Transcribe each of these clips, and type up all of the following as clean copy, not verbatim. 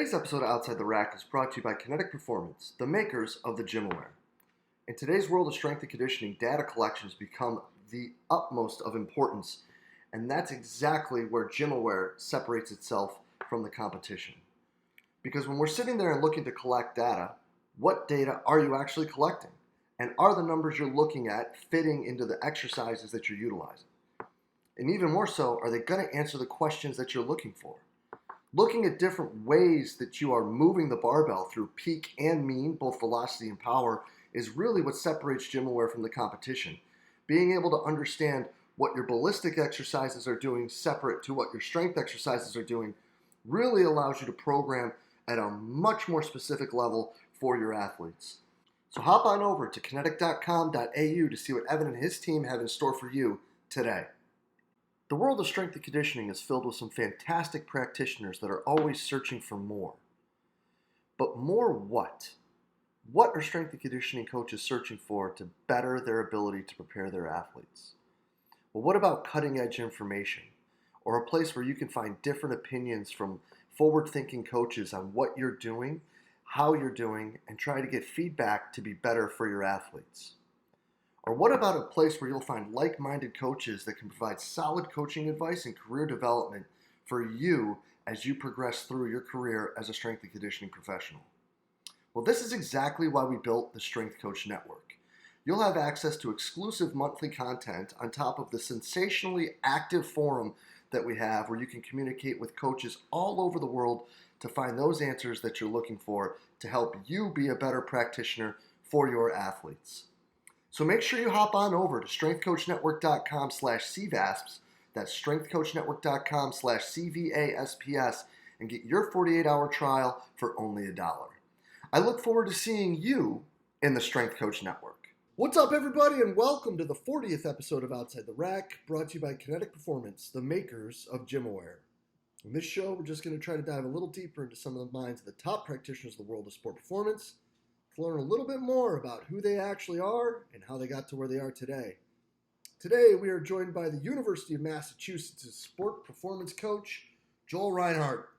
Today's episode of Outside the Rack is brought to you by Kinetic Performance, the makers of the Gymaware. In today's world of strength and conditioning, data collections become the utmost of importance, and that's exactly where Gymaware separates itself from the competition. Because when we're sitting there and looking to collect data, what data are you actually collecting? And are the numbers you're looking at fitting into the exercises that you're utilizing? And even more so, are they going to answer the questions that you're looking for? Looking at different ways that you are moving the barbell through peak and mean, both velocity and power, is really what separates Gymaware from the competition. Being able to understand what your ballistic exercises are doing separate to what your strength exercises are doing really allows you to program at a much more specific level for your athletes. So hop on over to kinetic.com.au to see what Evan and his team have in store for you today. The world of strength and conditioning is filled with some fantastic practitioners that are always searching for more. But more what? What are strength and conditioning coaches searching for to better their ability to prepare their athletes? Well, what about cutting-edge information? Or a place where you can find different opinions from forward-thinking coaches on what you're doing, how you're doing, and try to get feedback to be better for your athletes? Or what about a place where you'll find like-minded coaches that can provide solid coaching advice and career development for you as you progress through your career as a strength and conditioning professional? Well, this is exactly why we built the Strength Coach Network. You'll have access to exclusive monthly content on top of the sensationally active forum that we have where you can communicate with coaches all over the world to find those answers that you're looking for to help you be a better practitioner for your athletes. So make sure you hop on over to strengthcoachnetwork.com/CVASPs, that's strengthcoachnetwork.com/CVASPS, and get your 48-hour trial for only $1. I look forward to seeing you in the Strength Coach Network. What's up, everybody, and welcome to the 40th episode of Outside the Rack, brought to you by Kinetic Performance, the makers of Gymaware. In this show, we're just going to try to dive a little deeper into some of the minds of the top practitioners of the world of sport performance, to learn a little bit more about who they actually are and how they got to where they are today. Today, we are joined by the University of Massachusetts sport performance coach, Joel Reinhardt.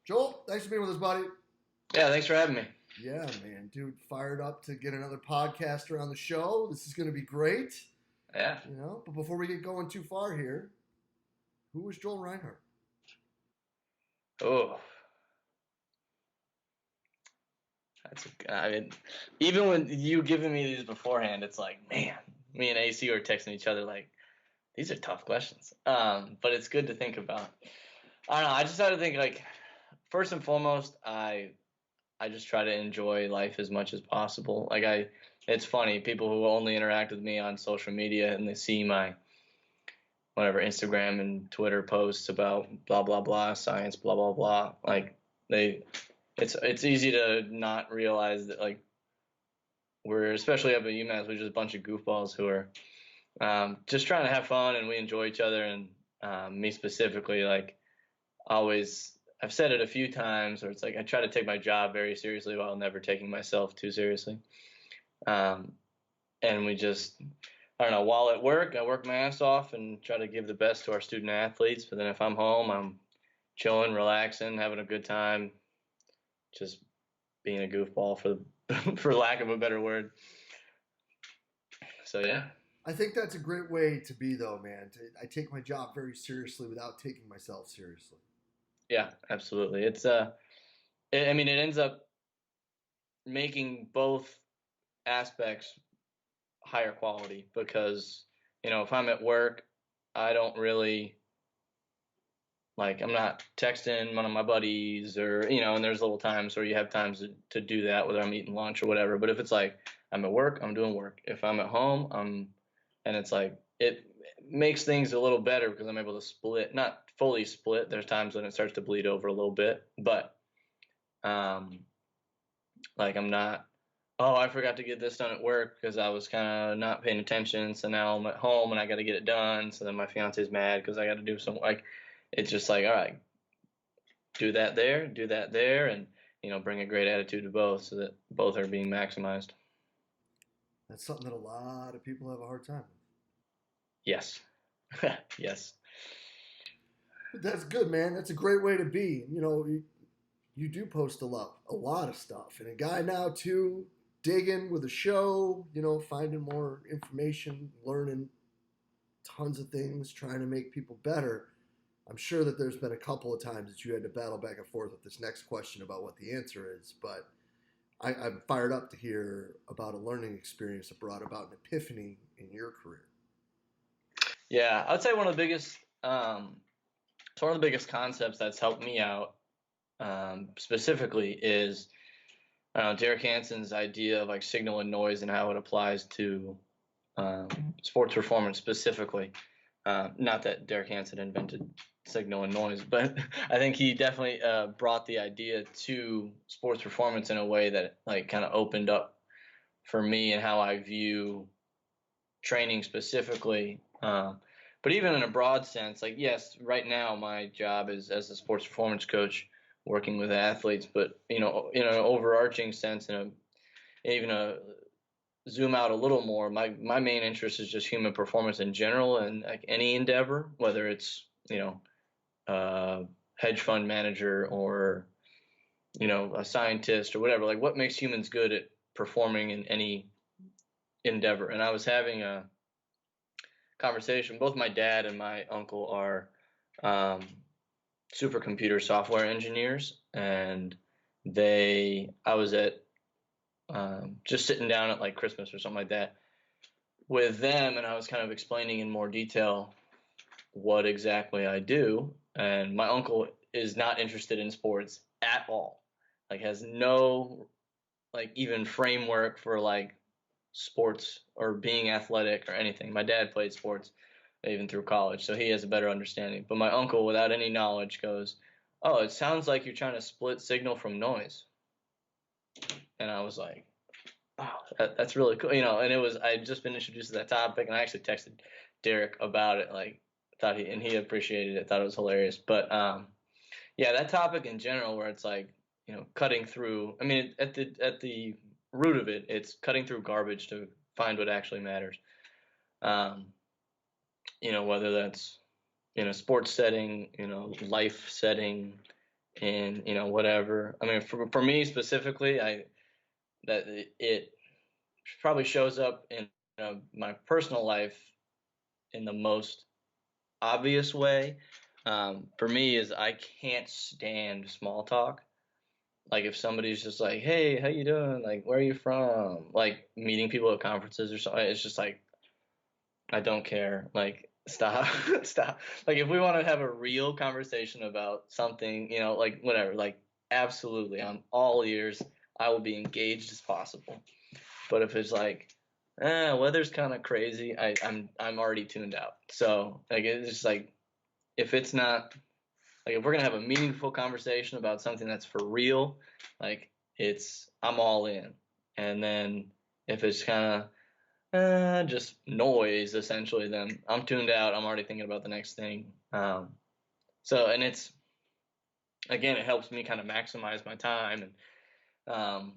Joel, thanks for being with us, buddy. Yeah, thanks for having me. Yeah, man, dude, fired up to get another podcaster on the show. This is going to be great. Yeah. But before we get going too far here, who was Joel Reinhardt? Oh. Even when you giving me these beforehand, it's like, man, me and AC were texting each other like, these are tough questions. But it's good to think about. I don't know. I just had to think like, first and foremost, I just try to enjoy life as much as possible. It's funny, people who only interact with me on social media and they see my whatever Instagram and Twitter posts about blah blah blah science blah blah blah. It's easy to not realize that like we're, especially up at UMass, we're just a bunch of goofballs who are just trying to have fun, and we enjoy each other. And me specifically, like always, I've said it a few times, where it's like I try to take my job very seriously while never taking myself too seriously. And we just, I don't know, while at work, I work my ass off and try to give the best to our student athletes. But then if I'm home, I'm chilling, relaxing, having a good time, just being a goofball for lack of a better word. So, yeah. I think that's a great way to be, though, man. I take my job very seriously without taking myself seriously. Yeah, absolutely. It ends up making both aspects higher quality because, if I'm at work, I don't really, I'm not texting one of my buddies or, and there's little times where you have times to do that, whether I'm eating lunch or whatever. But if it's like I'm at work, I'm doing work. If I'm at home, and it's like it makes things a little better because I'm able to split, not fully split. There's times when it starts to bleed over a little bit, but I'm not, I forgot to get this done at work because I was kind of not paying attention. So now I'm at home and I got to get it done. So then my fiance's mad because I got to do some, it's just like, all right, do that there, and, bring a great attitude to both so that both are being maximized. That's something that a lot of people have a hard time with. Yes. Yes. That's good, man. That's a great way to be. you do post a lot of stuff, and a guy now too digging with a show, finding more information, learning tons of things, trying to make people better. I'm sure that there's been a couple of times that you had to battle back and forth with this next question about what the answer is, but I'm fired up to hear about a learning experience that brought about an epiphany in your career. Yeah, I'd say one of the biggest, it's one of the biggest concepts that's helped me out specifically is Derek Hansen's idea of like signal and noise and how it applies to sports performance specifically. Not that Derek Hansen invented signal and noise, but I think he definitely brought the idea to sports performance in a way that like kind of opened up for me and how I view training specifically. But even in a broad sense, like yes, right now my job is as a sports performance coach working with athletes, but in an overarching sense and even a zoom out a little more, my main interest is just human performance in general and like any endeavor, whether it's hedge fund manager or a scientist or whatever, like what makes humans good at performing in any endeavor. And I was having a conversation. Both my dad and my uncle are supercomputer software engineers, and I was at just sitting down at like Christmas or something like that with them, and I was kind of explaining in more detail what exactly I do. And my uncle is not interested in sports at all, like has no like even framework for like sports or being athletic or anything. My dad played sports even through college, so he has a better understanding. But my uncle, without any knowledge, goes, "Oh, it sounds like you're trying to split signal from noise." And I was like, "Oh, that's really cool," And it was I'd just been introduced to that topic, and I actually texted Derek about it, like he appreciated it, thought it was hilarious. But yeah, that topic in general, where it's like cutting through. I mean, at the root of it, it's cutting through garbage to find what actually matters. Whether that's in a sports setting, life setting, and whatever. I mean, for me specifically, it probably shows up in my personal life in the most obvious way. For me, is I can't stand small talk. Like if somebody's just like, "Hey, how you doing? Like, where are you from?" Like meeting people at conferences or something. It's just like I don't care. Like stop, stop. Like if we want to have a real conversation about something, like whatever, like absolutely, I'm all ears. I will be engaged as possible. But if it's like, weather's kind of crazy, I'm already tuned out. So like it's just like if it's not like if we're gonna have a meaningful conversation about something that's for real, like I'm all in. And then if it's kind of just noise essentially, then I'm tuned out. I'm already thinking about the next thing. And it's again, it helps me kind of maximize my time and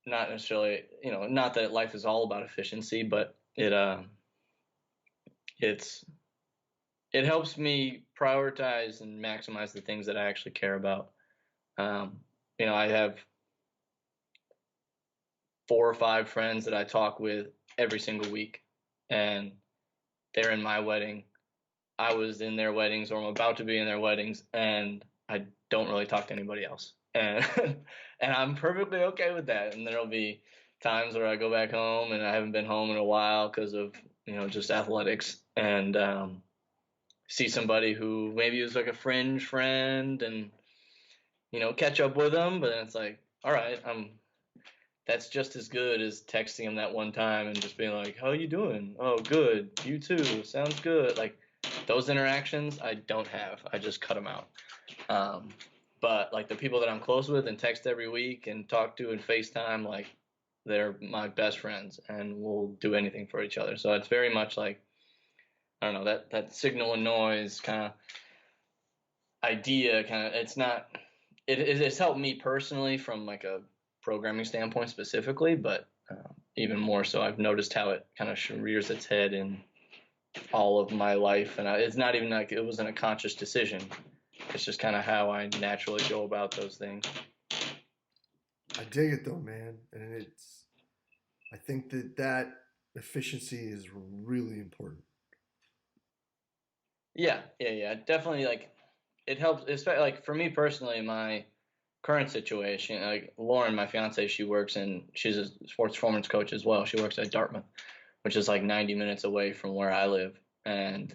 not necessarily, not that life is all about efficiency, but it helps me prioritize and maximize the things that I actually care about. I have 4 or 5 friends that I talk with every single week, and they're in my wedding. I was in their weddings, or I'm about to be in their weddings, and I don't really talk to anybody else. And and I'm perfectly okay with that. And there'll be times where I go back home and I haven't been home in a while because of just athletics, and see somebody who maybe was like a fringe friend and catch up with them, but then it's like, all right, that's just as good as texting them that one time and just being like, how you doing? Oh, good. You too. Sounds good. Like those interactions I don't have. I just cut them out. But like the people that I'm close with and text every week and talk to and FaceTime, like they're my best friends and we'll do anything for each other. So it's very much like, I don't know, that signal and noise kind of idea it's helped me personally from like a programming standpoint specifically, but even more so I've noticed how it kind of rears its head in all of my life. And it's not even like it wasn't a conscious decision. it's just kind of how I naturally go about those things. I dig it though, man, and I think that efficiency is really important. Yeah, definitely. Like, it helps, especially like for me personally, my current situation. Like Lauren, my fiance, she's a sports performance coach as well. She works at Dartmouth, which is like 90 minutes away from where I live, and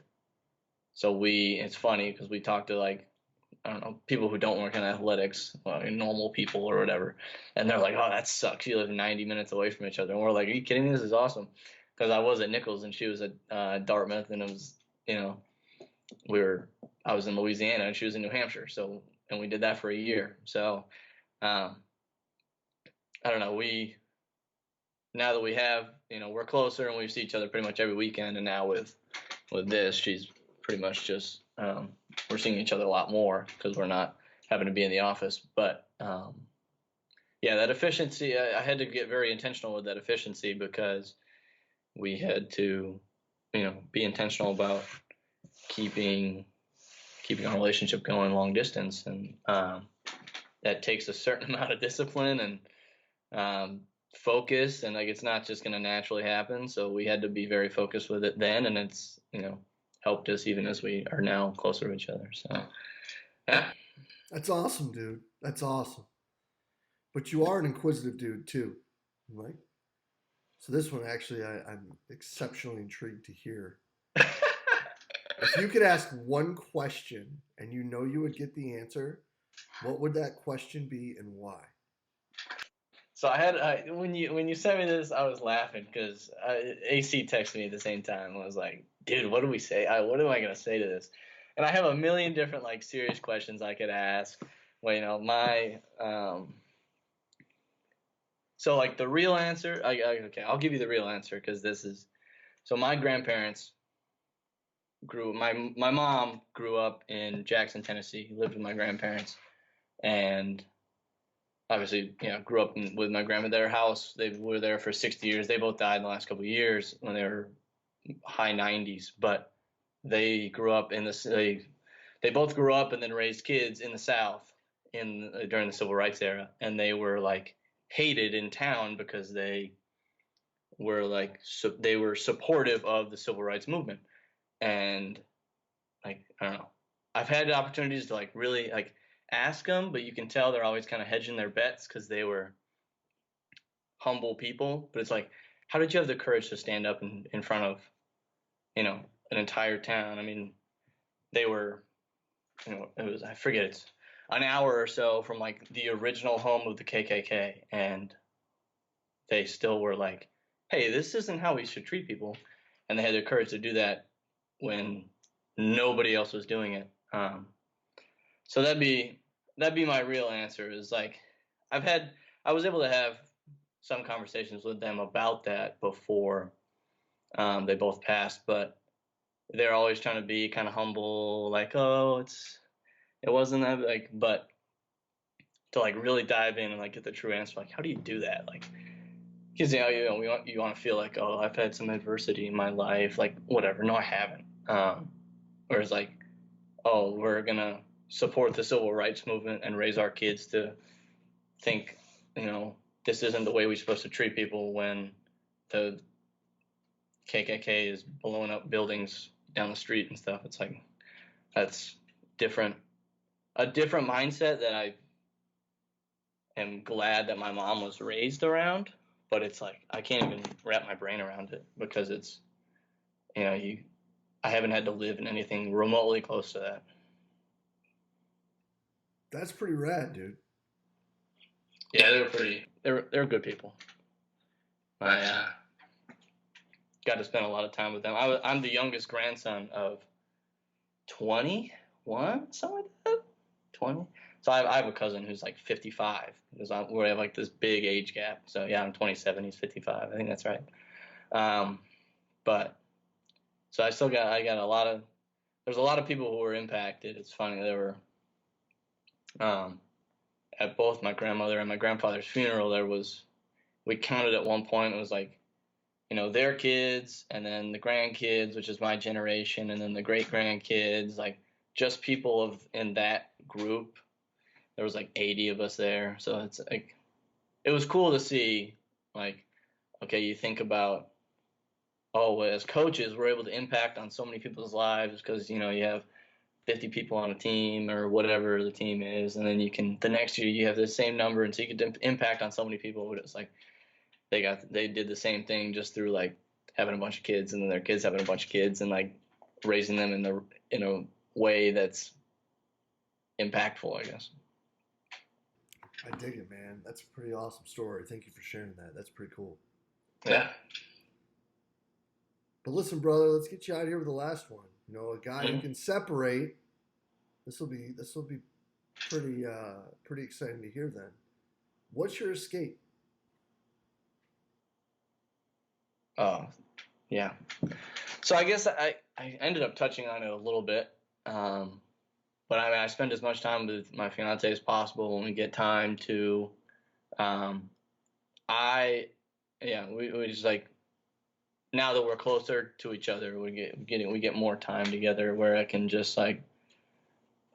so it's funny because we talk to like, I don't know, people who don't work in athletics, normal people or whatever, and they're like, "Oh, that sucks. You live 90 minutes away from each other." And we're like, "Are you kidding me? This is awesome." Because I was at Nichols and she was at Dartmouth, and it was, I was in Louisiana and she was in New Hampshire, and we did that for a year. So um, I don't know. Now that we have, we're closer and we see each other pretty much every weekend, and now with this, she's pretty much just we're seeing each other a lot more because we're not having to be in the office. But yeah, that efficiency, I had to get very intentional with that efficiency because we had to, be intentional about keeping our relationship going long distance, and that takes a certain amount of discipline and focus, and like it's not just going to naturally happen. So we had to be very focused with it then, and it's helped us even as we are now closer to each other. So yeah. That's awesome, dude. That's awesome. But you are an inquisitive dude too, right? So this one actually, I'm exceptionally intrigued to hear. If you could ask one question and you know you would get the answer, what would that question be and why? So when you sent me this, I was laughing because AC texted me at the same time. I was like, "Dude, what do we say? What am I gonna say to this?" And I have a million different like serious questions I could ask. Well, my so like the real answer. Okay, I'll give you the real answer because this is so my grandparents my mom grew up in Jackson, Tennessee. Lived with my grandparents, and obviously, grew up with my grandma. Their house, they were there for 60 years. They both died in the last couple of years when they were high 90s. But they grew up they both grew up and then raised kids in the South during the Civil Rights era, and they were like hated in town because they were they were supportive of the Civil Rights movement. And like, I don't know, I've had opportunities to like really like ask them, but you can tell they're always kind of hedging their bets because they were humble people. But it's like, how did you have the courage to stand up in front of, an entire town? I mean, they were, it was, I forget, it's an hour or so from like the original home of the KKK, and they still were like, hey, this isn't how we should treat people. And they had the courage to do that when nobody else was doing it. So that'd be my real answer. Is like I was able to have some conversations with them about that before they both passed, but they're always trying to be kind of humble, like, oh, it wasn't that like, but to like really dive in and like get the true answer, like, how do you do that? Like, because you want to feel like, oh, I've had some adversity in my life, like whatever. No, I haven't. Whereas like, oh, we're gonna support the civil rights movement and raise our kids to think, this isn't the way we're supposed to treat people when the KKK is blowing up buildings down the street and stuff. It's like, that's a different mindset that I am glad that my mom was raised around, but it's like, I can't even wrap my brain around it because it's, I haven't had to live in anything remotely close to that. That's pretty rad, dude. Yeah, they're good people. I got to spend a lot of time with them. I'm the youngest grandson of 21, something like that. 20. So I have a cousin who's like 55. Because we have like this big age gap. So yeah, I'm 27. He's 55. I think that's right. But so I got a lot of. There's a lot of people who were impacted. It's funny, there were. At both my grandmother and my grandfather's funeral, we counted at one point, it was like, their kids, and then the grandkids, which is my generation, and then the great grandkids, like just people in that group. There was like 80 of us there, so it's like it was cool to see. Like, okay, you think about, oh, as coaches, we're able to impact on so many people's lives because you have 50 people on a team or whatever the team is, and then the next year you have the same number, and so you can impact on so many people. But it's like they did the same thing just through like having a bunch of kids, and then their kids having a bunch of kids, and like raising them in a way that's impactful, I guess. I dig it, man. That's a pretty awesome story. Thank you for sharing that. That's pretty cool. Yeah. But listen, brother, let's get you out here with the last one. A guy who can separate. This will be pretty exciting to hear. Then, what's your escape? Oh, yeah. So I guess I ended up touching on it a little bit, but I spend as much time with my fiance as possible when we get time to. We just like, now that we're closer to each other, we get more time together where I can just like,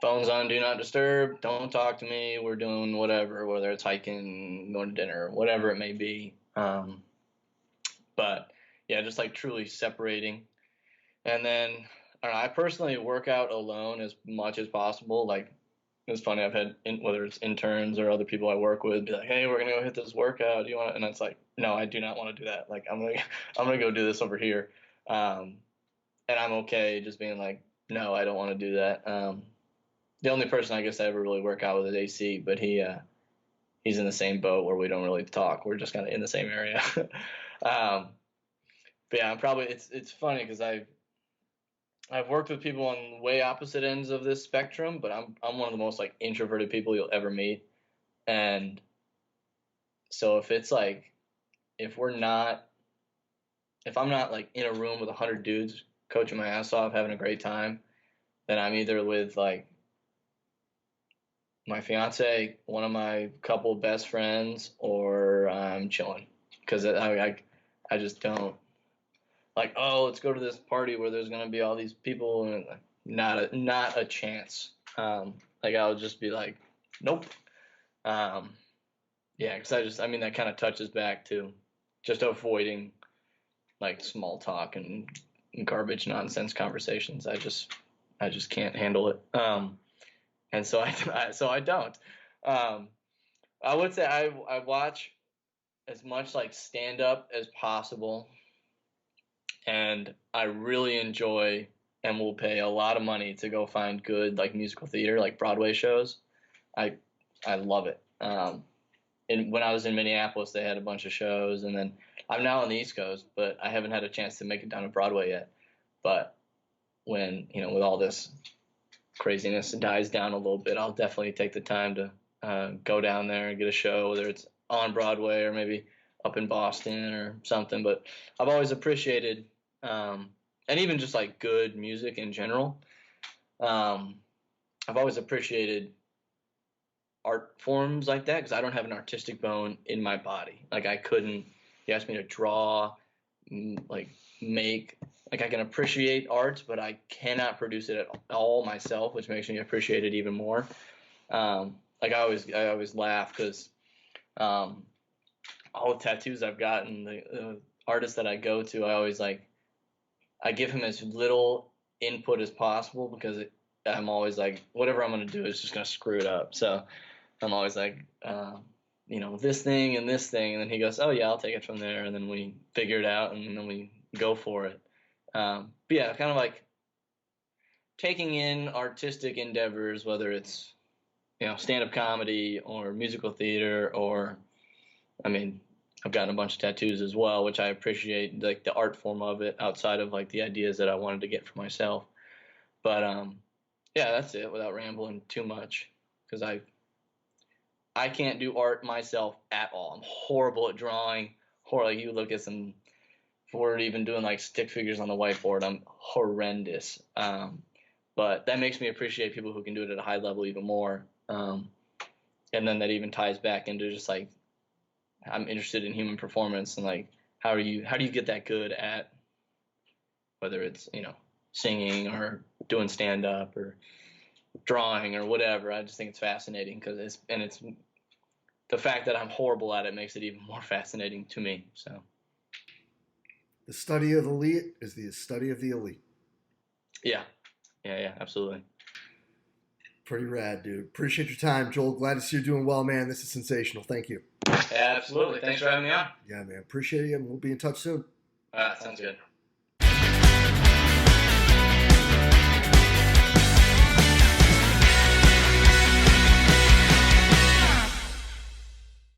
phones on, do not disturb, don't talk to me. We're doing whatever, whether it's hiking, going to dinner, whatever it may be. But yeah, just like truly separating. And then I personally work out alone as much as possible. Like, it's funny, I've had whether it's interns or other people I work with be like, hey, we're gonna go hit this workout. Do you want? And it's like, no, I do not want to do that. Like, I'm gonna go do this over here. And I'm okay just being like, no, I don't want to do that. The only person I guess I ever really work out with is AC, but he's in the same boat where we don't really talk. We're just kind of in the same area. But yeah, it's funny because I've worked with people on way opposite ends of this spectrum, but I'm one of the most like introverted people you'll ever meet. And so if I'm not like in a room with 100 dudes coaching my ass off, having a great time, then I'm either with like my fiance, one of my couple best friends, or I'm chilling. Because I just don't like, oh, let's go to this party where there's gonna be all these people, and not a chance. Like, I'll just be like, nope. Yeah, because that kind of touches back to just avoiding like small talk and garbage nonsense conversations. I just can't handle it. And so I don't. I would say I watch as much like stand up as possible, and I really enjoy and will pay a lot of money to go find good like musical theater, like Broadway shows. I love it. And when I was in Minneapolis, they had a bunch of shows, and then I'm now on the East Coast, but I haven't had a chance to make it down to Broadway yet. But when with all this craziness dies down a little bit, I'll definitely take the time to go down there and get a show, whether it's on Broadway or maybe up in Boston or something. But I've always appreciated, and even just like good music in general, I've always appreciated art forms like that because I don't have an artistic bone in my body. Like, I couldn't, you asked me to draw, like make, like I can appreciate art, but I cannot produce it at all myself, which makes me appreciate it even more. Like, I always laugh because all the tattoos I've gotten, the artists that I go to, I give him as little input as possible because I'm always like, whatever I'm going to do is just going to screw it up. So I'm always like, this thing and this thing. And then he goes, oh, yeah, I'll take it from there. And then we figure it out and then we go for it. But yeah, kind of like taking in artistic endeavors, whether it's, stand-up comedy or musical theater, or, I've gotten a bunch of tattoos as well, which I appreciate, like the art form of it outside of like the ideas that I wanted to get for myself. But yeah, that's it without rambling too much, because I can't do art myself at all. I'm horrible at drawing. Like, you look at some, if we're even doing like stick figures on the whiteboard, I'm horrendous. But that makes me appreciate people who can do it at a high level even more. And then that even ties back into just like, I'm interested in human performance, and like, how do you get that good at, whether it's, singing or doing stand up or drawing or whatever. I just think it's fascinating because it's the fact that I'm horrible at it makes it even more fascinating to me. So The study of the elite is the study of the elite. yeah, absolutely. Pretty rad, dude. Appreciate your time, Joel. Glad to see you doing well, man. This is sensational. Thank you. Yeah, absolutely. Thanks for having me on. Yeah, man. Appreciate you, and we'll be in touch soon. All right, sounds good.